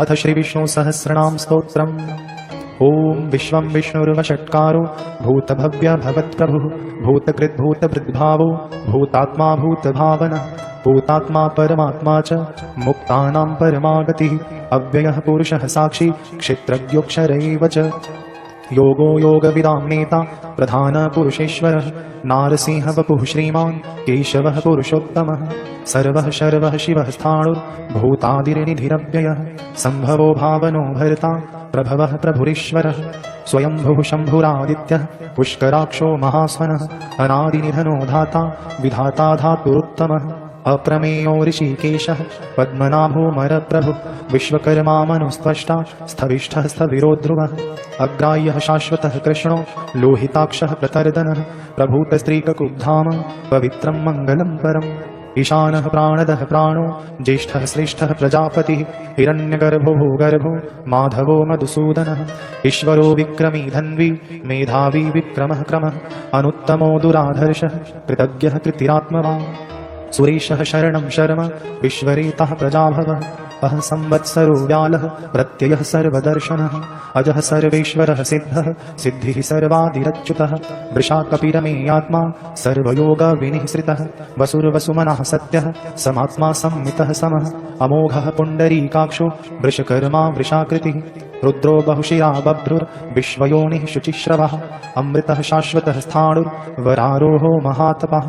अथ श्री विष्णु सहस्रनाम स्तोत्रम्। ओम विश्वं विष्णुर्वषट्कारो भूतभव्य भवत्प्रभुः भूतकृत् भूतभृद्भावो भूतात्मा भूतभावनः भूतात्मा परमात्मा च मुक्तानां परमागतिः अव्ययः पुरुषः साक्षी क्षेत्रज्ञोऽक्षर एव च योगो योगविदां नेता प्रधान पुरुषेश्वरः नारसिंह वपुः श्रीमान् केशवः पुरुषोत्तमः सर्वः शर्वः शिवः स्थाणुर्भूतादिर्निधिरव्ययः सम्भवो भावनो भर्ता प्रभवः प्रभुरीश्वरः स्वयंभुः शम्भुरादित्यः पुष्कराक्षो महास्वनः अनादिनिधनो धाता विधाता धातुरुत्तमः अप्रमेयो ऋषिकेशः पद्मनाभो मरप्रभुः विश्वकर्मा मनुस्त्वष्टा स्थविष्ठः स्थविरो ध्रुवः अग्राह्यः शाश्वतः कृष्णो लोहिताक्षः प्रतर्दनः प्रभूतस्त्रीककुब्धाम पवित्रं मङ्गलं परम् ईशानः प्राणदः प्राणो ज्येष्ठः श्रेष्ठः प्रजापतिः हिरण्यगर्भो गर्भो माधवो मधुसूदनः ईश्वरो विक्रमी धन्वी मेधावी विक्रमः क्रमः अनुत्तमो दुराधर्षः कृतज्ञः कृतिरात्मवान् सुरेशः शरणं शर्म विश्वरेतः प्रजाभवः अह संवत्सरो व्यालः प्रत्ययः सर्वदर्शनः अजः सर्वेश्वरः सिद्धः सिद्धिः सर्वादिरच्युतः वृषाकपिरमेयात्मा सर्वयोगविनिःसृतः वसुर्वसुमनः सत्यः समात्मा संमितः समः अमोघः पुण्डरीकाक्षो वृषकर्मा वृषाकृतिः रुद्रो बहुशिरा बभ्रुर्विश्वयोनिः शुचिश्रवः अमृतः शाश्वतः स्थाणुर्वरारोहो महातपः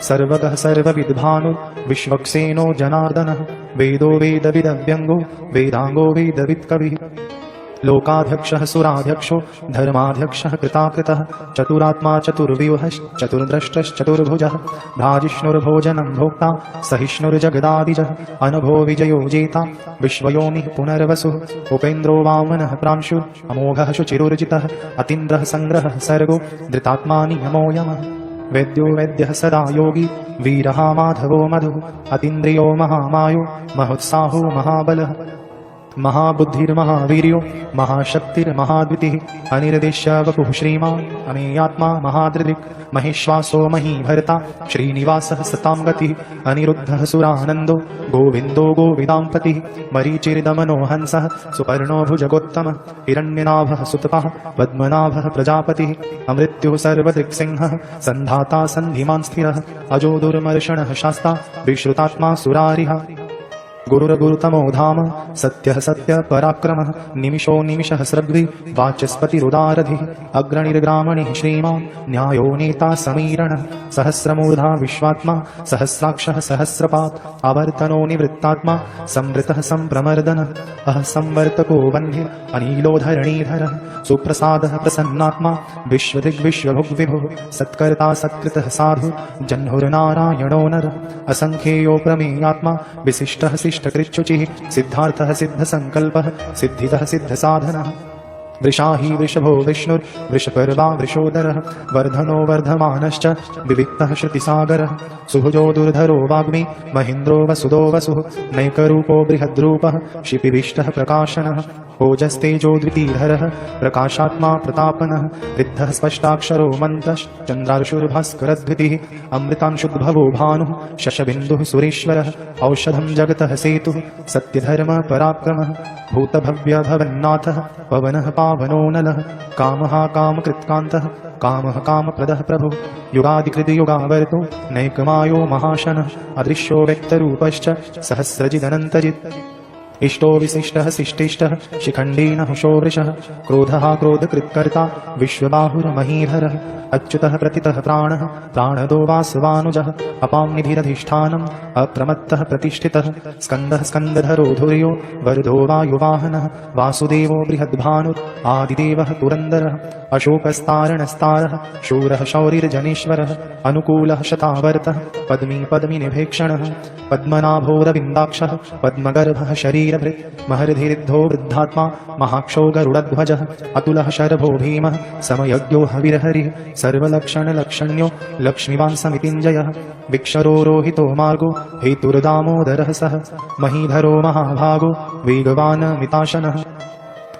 सर्वगः सर्वविद्भानुर्विश्वक्सेनो जनार्दनः वेदो वेदविदव्यङ्गो वेदाङ्गो वेदवित्कविः लोकाध्यक्षः सुराध्यक्षो धर्माध्यक्षः कृताकृतः चतुरात्मा चतुर्व्यूहश्चतुर्द्रष्टश्चतुर्भुजः भ्राजिष्णुर्भोजनं भोक्ता सहिष्णुर्जगदादिजः अनघो विजयो जेता विश्वयोनिः पुनर्वसुः उपेन्द्रो वामनः प्रांशुः अमोघः शुचिरुर्जितः अतीन्द्रः सङ्ग्रहः सर्गो धृतात्मा नियमो यमः वैद्यो वैद्यः सदा योगी वीरः माधवो मधुः अतीन्द्रियो महामायो महोत्साहो महाबलः महाबुद्धिर्महावीर्यो महाशक्तिर्महाद्वितिः अनिर्देश्य वपुः श्रीमान् अमेयात्मा महादृक् महेश्वासो महीभर्ता श्रीनिवासः सतां गतिः अनिरुद्धः सुरानन्दो गोविन्दो गोविदाम्पतिः मरीचिर्दमनो हंसः सुपर्णो भुजगोत्तमः हिरण्यनाभः सुतपः पद्मनाभः प्रजापतिः अमृत्युः सर्वदृक्सिंहः सन्धाता सन्धिमान् स्थिरः अजो दुर्मर्षणः शास्ता विश्रुतात्मा सुरारिः गुरुर्गुरुतमो धाम सत्यः सत्य पराक्रमः निमिषो निमिषः स्रग्भि वाचस्पतिरुदारधिः अग्रणिर्ग्रामणिः श्रीमान् न्यायो नेता समीरणः सहस्रमूर्धा विश्वात्मा सहस्राक्षः सहस्रपात् आवर्तनो निवृत्तात्मा संवृतः सम्प्रमर्दनः अह संवर्तको वह्निः अनीलो धरणीधरः सुप्रसादः प्रसन्नात्मा विश्वदिग्विश्वभुग्विभुः सत्कर्ता सत्कृतः साधु जह्नुर्नारायणो नरः असंख्येयो प्रमेयात्मा विशिष्टः शिष्टकृच्छुचिः सिद्धार्थः सिद्धसङ्कल्पः सिद्धितः सिद्धसाधनः वृषाही वृषभो विष्णुर्वृषपर्वा वृषोदरः वर्धनो वर्धमानश्च विविक्तः श्रुतिसागरः सुभुजो दुर्धरो वाग्मी महेन्द्रो वसुदो वसुः नैकरूपो बृहद्रूपः शिपिविष्टः प्रकाशनः ओजस्तेजो द्वितीधरः प्रकाशात्मा प्रतापनः वृद्धः स्पष्टाक्षरो मन्त्रश्चन्द्रार्षुर्भास्करद्वितिः अमृतांशुद्भवो भानुः शशबिन्दुः सुरेश्वरः औषधं जगतः सेतुः सत्यधर्म पराक्रमः भूतभव्य भवन्नाथः पवनः पावनो नलः कामः कामकृत्कान्तः कामः कामप्रदः प्रभुः युगादिकृतयुगावर्तो नैकमायो महाशनः अदृश्यो व्यक्तरूपश्च सहस्रजिदनन्तजित् इष्टो विशिष्टः शिष्टिष्टः शिखण्डीनः शोवृषः क्रोधः क्रोधकृत्कर्ता विश्वबाहुर्महीधरः अच्युतः प्रतितः प्राणः प्राणदो वासवानुजः अपां निधिरधिष्ठानम् अप्रमत्तः प्रतिष्ठितः स्कन्दः स्कन्दधरो धुर्यो वरदो वायुवाहनः वासुदेवो बृहद्भानुः आदिदेवः पुरन्दरः अशोकस्तारणस्तारः शूरः शौरिर्जनेश्वरः अनुकूलः शतावर्तः पद्मी पद्मिनिभेक्षणः पद्मनाभोरविन्दाक्षः पद्मगर्भः शरीरभृत् महर्धिरिद्धो वृद्धात्मा महाक्षो गरुडध्वजः अतुलः शरभो भीमः समयज्ञो हविर्हरिः सर्वलक्षणलक्षण्यो लक्ष्मीवान् समितिञ्जयः विक्षरो रोहितो मार्गो हेतुर्दामोदरः सः महीधरो महाभागो वेगवान् मिताशनः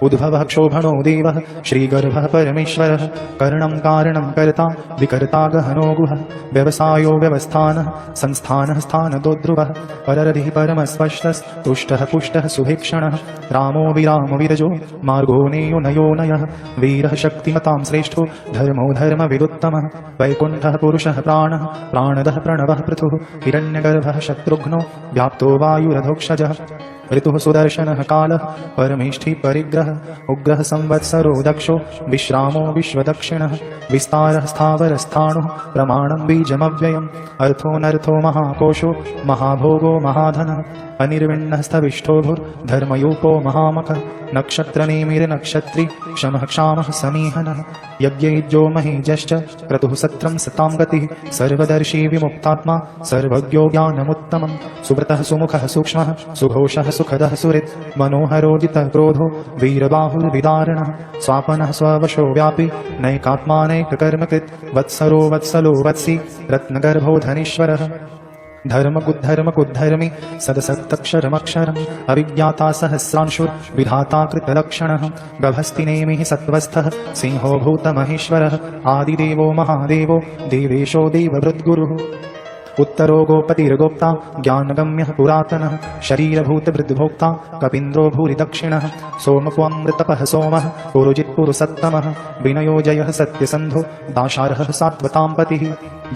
उद्भवः क्षोभणो देवः श्रीगर्भः परमेश्वरः करणं कारणं कर्ता विकर्ता गहनो गुहः व्यवसायो व्यवस्थानः संस्थानः स्थानदोद्ध्रुवः पररधिः परमस्पष्टस्तुष्टः पुष्टः सुभीक्षणः रामो विरामविरजो मार्गो नेयो नयो नयः वीरः शक्तिमतां श्रेष्ठो धर्मो धर्मविदुत्तमः वैकुण्ठः पुरुषः प्राणः प्राणदः प्रणवः पृथुः हिरण्यगर्भः शत्रुघ्नो व्याप्तो वायुरधोक्षजः ऋतुः सुदर्शनः कालः परमेष्ठी परिग्रह उग्रः संवत्सरो दक्षो विश्रामो विश्वदक्षिणः विस्तारः स्थावरस्थाणुः प्रमाणं बीजमव्ययम् अर्थोऽनर्थो महाकोशो महाभोगो महाधनः अनिर्विण्णः स्थविष्ठो भूर्धर्मयूपो महामखः नक्षत्रनेमिर्नक्षत्री क्षमः क्षामः समीहनः यज्ञयुज्यो महीजश्च क्रतुः सत्रं सतां गतिः सर्वदर्शी विमुक्तात्मा सर्वज्ञो ज्ञानमुत्तमम् सुव्रतः सुमुखः सूक्ष्मः सुघोषः सुखदः सुहृत् मनोहरोदितः क्रोधो वीरबाहुर्विदारणः स्वापनः स्ववशो व्यापी नैकात्मानैककर्मकृत् वत्सरो वत्सलो वत्सी रत्नगर्भो धनीश्वरः धर्मकुद्धर्मकुद्धर्मी सदसत्तक्षरमक्षरम् अविज्ञाता सहस्रांशुर्विधाता कृतलक्षणः गभस्तिनेमिः सत्त्वस्थः सिंहो भूतमहेश्वरः आदिदेवो महादेवो देवेशो देवभृद्गुरुः उत्तरो गोपतिर्गोप्ता ज्ञानगम्यः पुरातनः शरीरभूतभृद्भोक्ता कपीन्द्रो भूरि दक्षिणः सोमक्वामृतपः सोमः पुरुजित्पुरुसत्तमः विनयो जयः सत्यसन्धो दाशार्हः सात्वतां पतिः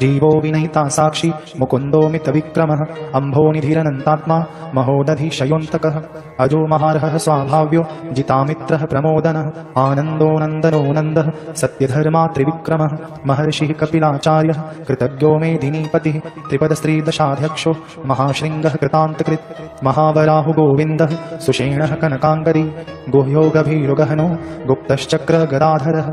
जीवो विनयिता साक्षी मुकुन्दो मितविक्रमः अम्भोनिधिरनन्तात्मा महोदधिशयोऽन्तकः अजो महार्हः स्वाभाव्यो जितामित्रः प्रमोदनः आनन्दो नन्दनो नन्दः सत्यधर्मा त्रिविक्रमः महर्षिः कपिलाचार्यः कृतज्ञो मेदिनीपतिः त्रिपदस्त्रीदशाध्यक्षो महाशृङ्गः कृतान्तकृत् महावराहु गोविन्दः सुषेणः कनकाङ्गदी गुह्यो गभीरो गहनो गुप्तश्चक्र गदाधरः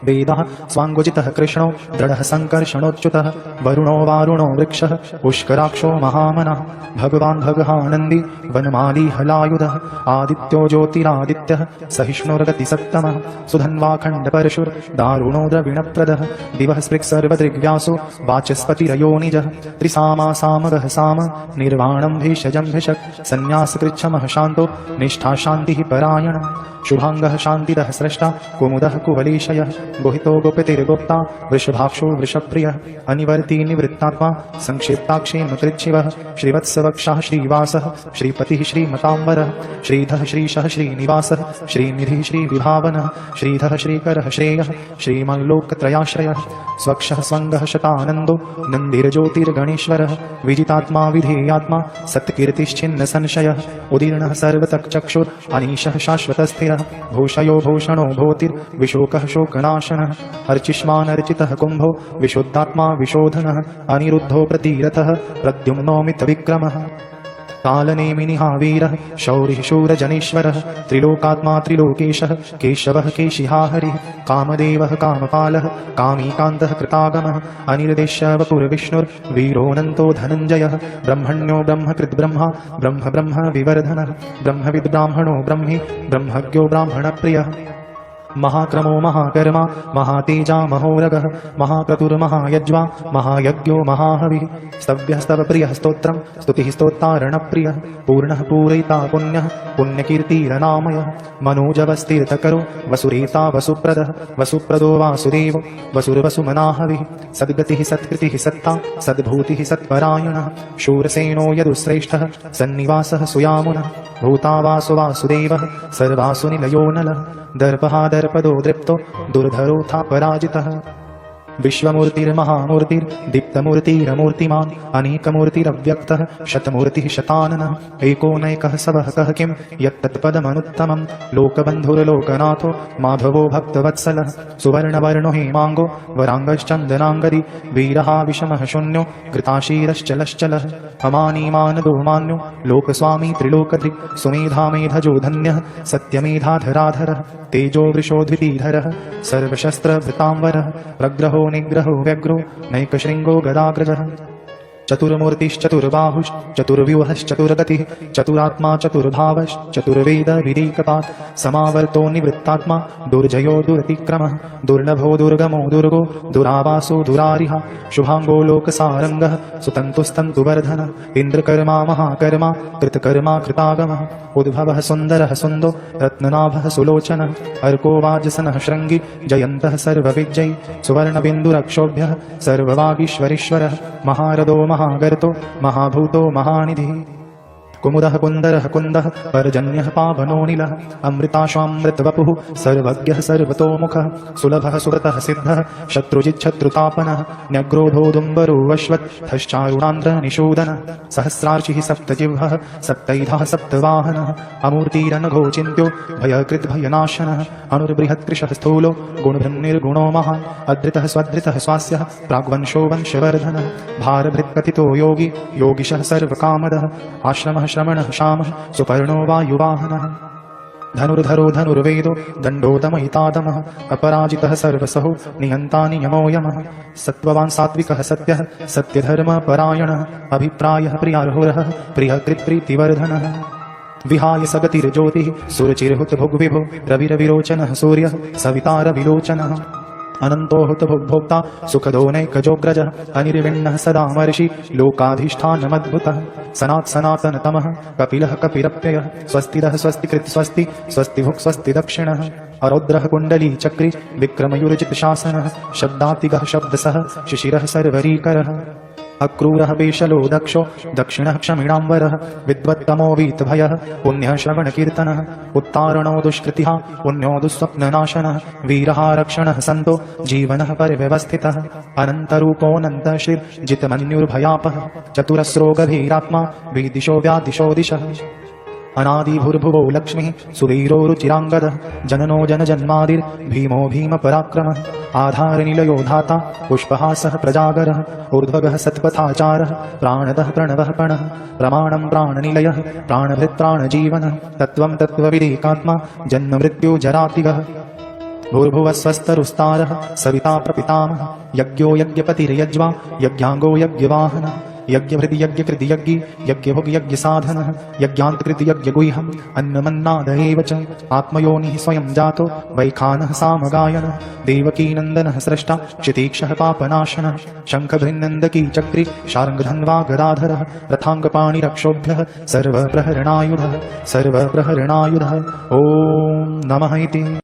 वेदः स्वाङ्गुजितः कृष्णो दृढः सङ्कर्षणोच्युतः वरुणो वारुणो वृक्षः पुष्कराक्षो महामनः भगवान् भगहानन्दी वनमाली हलायुधः आदित्यो ज्योतिरादित्यः सहिष्णुर्गतिसत्तमः सुधन्वाखण्डपरशुर्दारुणो द्रविणप्रदः दिवः स्पृक्सर्वदृग्व्यासो वाचस्पतिरयोनिजः त्रिसामा सामगः साम निर्वाणं भेषजं भिषक् सन्न्यासकृच्छमः शान्तो निष्ठा शान्तिः परायणः शुभाङ्गः शान्तिदः स्रष्टा कुमुदः कुवलीशयः गोहितो गोपतिर्गोप्ता वृषभाक्षो वृषप्रियः अनिवर्ती निवृत्तात्मा संक्षिप्ताक्षेमकृच्छिवः श्रीवत्सवक्षः श्रीवासः श्रीपतिः श्रीमताम्बरः श्रीधः श्रीशः श्रीनिवासः श्रीनिधिः श्रीविभावनः श्रीधः श्रीकरः श्रेयः श्रीमल्लोकत्रयाश्रयः स्वक्षः स्वङ्गः शतानन्दो नन्दिर्ज्योतिर्गणेश्वरः विजितात्मा विधेयात्मा सत्कीर्तिश्चिन्न संशयः उदीर्णः सर्वतक्चक्षुर् अनीशः शाश्वतस्थिरः भूषयो भूषणो भूतिर्विशोकः शोकनाशनः अर्चिष्मानर्चितः कुम्भो विशुद्धात्मा विशोधनः अनिरुद्धो प्रतिरथः प्रद्युम्नो मितविक्रमः कालनेमिनिहा वीरः शौरिः शूरजनेश्वरः त्रिलोकात्मा त्रिलोकेशः केशवः केशिहा हरिः कामदेवः कामपालः कामीकान्तः कृतागमः अनिर्देश्य वपुर्विष्णुर्वीरोऽनन्तो धनञ्जयः ब्रह्मण्यो ब्रह्मकृद्ब्रह्मा ब्रह्म ब्रह्म विवर्धनः ब्रह्मविद्ब्राह्मणो ब्रह्मी ब्रह्मज्ञो ब्राह्मणप्रियः महाक्रमो महाकर्मा महातेजा महोरगः महाक्रतुर्महायज्वा महायज्ञो महाहविः स्तव्यः स्तवप्रियः स्तोत्रं स्तुतिः स्तोत्तारणप्रियः पूर्णः पूरयिता पुण्यः पुण्यकीर्तिरनामयः मनोजवस्तीर्थकरो वसुरेता वसुप्रदः वसुप्रदो वासुदेवो वसुर्वसुमनाहविः सद्गतिः सत्कृतिः सत्ता सद्भूतिः सत्परायणः शूरसेनो यदुश्रेष्ठः सन्निवासः सुयामुनः भूता वासु वासुदेवः सर्वासु निलयो नलः दर्पः दर्पदो दृप्तो दुर्धरोऽथा पराजितः विश्वमूर्तिर्महामूर्तिर्दीप्तमूर्तिरमूर्तिमान् अनेकमूर्तिरव्यक्तः शतमूर्तिः शताननः एकोनैकः सवः कः किं यत्तत्पदमनुत्तमं लोकबन्धुर्लोकनाथो माधवो भक्तवत्सलः सुवर्णवर्णो हेमाङ्गो वराङ्गश्चन्दनाङ्गदी वीरः विषमः शून्यो कृताशीरश्चलश्चलः अमानीमानदो मान्यो लोकस्वामी त्रिलोकधृक् सुमेधामेधजो धन्यः सत्यमेधाधराधरः तेजो वृषोद्वितीधरः सर्वशस्त्रभृताम्बरः प्रग्रहो निग्रहो व्यग्रो नैकशृङ्गो गदाग्रजः चतुर्मूर्तिश्चतुर्बाहुश्चतुर्व्यूहश्चतुर्गतिः चतुरात्मा चतुर्भावश्चतुर्वेद विदीकपात् समावर्तो निवृत्तात्मा दुर्जयो दुरतिक्रमः दुर्लभो दुर्गमो दुर्गो दुरावासो दुरारिहा शुभांगो लोकसारंगः सुतन्तुस्तन्तुवर्धनः इन्द्रकर्मा महाकर्मा कृतकर्मा कृतागमः उद्भवः सुन्दरः सुन्दो रत्ननाभः सुलोचनः अर्को वाजसनः शृङ्गी जयन्तः सर्वविजयी सुवर्णबिन्दुरक्षोभ्यः सर्ववागीश्वरीश्वरः महारदो महागर्तो महाभूतो महानिधिः कुमुदः कुन्दरः कुन्दः पर्जन्यः पावनोऽनिलः अमृताशामृतवपुः सर्वज्ञः सर्वतोमुखः सुलभः सुव्रतः सिद्धः शत्रुजिच्छत्रुतापनः न्यग्रोधोदुम्बरो वश्वत्थश्चारुणान्द्रनिषूदनः सहस्रार्चिः सप्तजिह्वः सप्तैधः सप्तवाहनः अमूर्तिरनघो चिन्त्यो भयकृद्भयनाशनः अनुर्बृहत्कृशः स्थूलो गुणभृन्निर्गुणो महान् अधृतः स्वधृतः स्वास्यः प्राग्वंशो वंशवर्धनः भारभृत्कथितो योगी योगिशः सर्वकामदः आश्रमः श्रमणः शामः सुपर्णो वायुवाहनः धनुर्धरो धनुर्वेदो दण्डोदमयितादमः अपराजितः सर्वसहो नियन्ता नियमो यमः सत्त्ववान् सात्विकः सत्यः सत्यधर्मपरायणः अभिप्रायः प्रियार्हुरः प्रियकृत्प्रीतिवर्धनः विहाय सगतिर्ज्योतिः सुरचिर्हुत भुग्विभो रविरविरोचनः सूर्यः सवितारविलोचनः अनंतो हुत भोक्ता सुखदो नैकजोग्रजः अनिर्विण्णः सदा महर्षि लोकाधिष्ठानमद्भुतः सनातनतमः कपिलः कपिरप्ययः स्वस्तिदः स्वस्तिकृत् स्वस्ति स्वस्तिभुक् स्वस्ति दक्षिणः अरौद्रः कुण्डली चक्री विक्रमयुर्जित शासनः शब्दातिगः शब्दसः शिशिरः सर्वरीकरः अक्रूरः पेशलो दक्षो दक्षिणः क्षमिणाम्बरः विद्वत्तमो वीतभयः पुण्यः श्रवणकीर्तनः उत्तारणो दुष्कृतिः पुण्यो दुःस्वप्ननाशनः वीरः रक्षणः सन्तो जीवनः परिव्यवस्थितः अनन्तरूपोऽनन्तश्रीर्जितमन्युर्भयापः चतुरस्रो गभीरात्मा विदिशो व्यादिशो दिशः अनादिभूर्भुवो लक्ष्मीः सुवीरो रुचिराङ्गदः जननो जनजन्मादिर्भीमो भीमपराक्रमः आधारनिलयो धाता पुष्पहासः प्रजागरः ऊर्ध्वगः सत्पथाचारः प्राणदः प्रणवः पणः प्रमाणं प्राणनिलयः प्राणभृत्प्राणजीवनः तत्त्वं तत्त्वविदेकात्मा जन्ममृत्युजरातिगः भूर्भुवः स्वस्तरुस्तारः सविता प्रपितामहः यज्ञो यज्ञपतिर्यज्वा यज्ञाङ्गो यज्ञवाहनः यज्ञभृति यज्ञकृति यज्ञी यज्ञभुग् यज्ञसाधनः यज्ञान्तकृति यज्ञगुह्यम् अन्नमन्नाद एव च आत्मयोनिः स्वयं जातो वैखानः सामगायनः देवकीनन्दनः स्रष्टा क्षितीक्षः पापनाशनः शङ्खभृन्नन्दकी चक्री शार्ङ्गधन्वा गदाधरः रथाङ्गपाणिरक्षोभ्यः सर्वप्रहरणायुधः ॐ नमः इति।